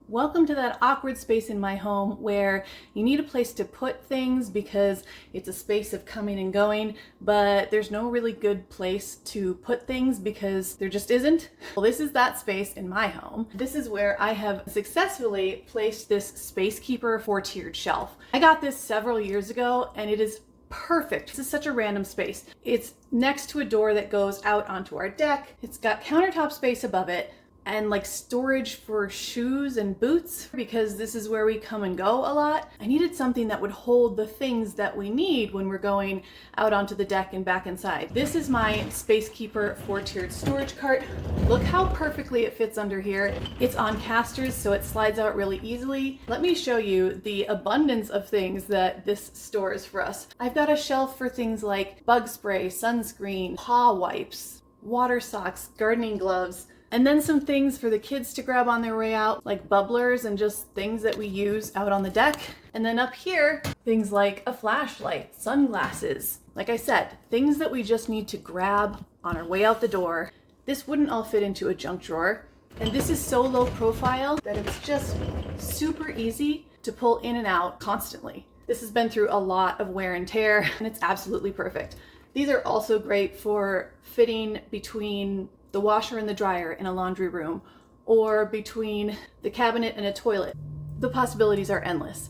Welcome to that awkward space in my home where you need a place to put things because it's a space of coming and going, but there's no really good place to put things because there just isn't. Well, this is that space in my home. This is where I have successfully placed this SPACEKEEPER 4-tiered shelf. I got this several years ago and it is perfect. This is such a random space. It's next to a door that goes out onto our deck. It's got countertop space above it, and like storage for shoes and boots because this is where we come and go a lot. I needed something that would hold the things that we need when we're going out onto the deck and back inside. This is my SPACEKEEPER 4-tiered storage cart. Look how perfectly it fits under here. It's on casters, so it slides out really easily. Let me show you the abundance of things that this stores for us. I've got a shelf for things like bug spray, sunscreen, paw wipes, water socks, gardening gloves, and then some things for the kids to grab on their way out, like bubblers and just things that we use out on the deck. And then up here, things like a flashlight, sunglasses. Like I said, things that we just need to grab on our way out the door. This wouldn't all fit into a junk drawer. And this is so low profile that it's just super easy to pull in and out constantly. This has been through a lot of wear and tear, and it's absolutely perfect. These are also great for fitting between the washer and the dryer in a laundry room, or between the cabinet and a toilet. The possibilities are endless.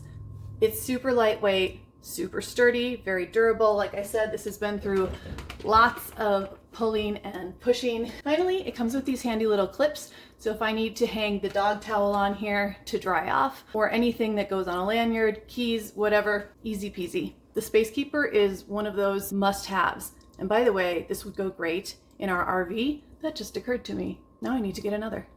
It's super lightweight, super sturdy, very durable. Like I said, this has been through lots of pulling and pushing. Finally, it comes with these handy little clips. So if I need to hang the dog towel on here to dry off, or anything that goes on a lanyard, keys, whatever, easy peasy. The SPACEKEEPER is one of those must-haves. And by the way, this would go great in our RV. That just occurred to me. Now I need to get another.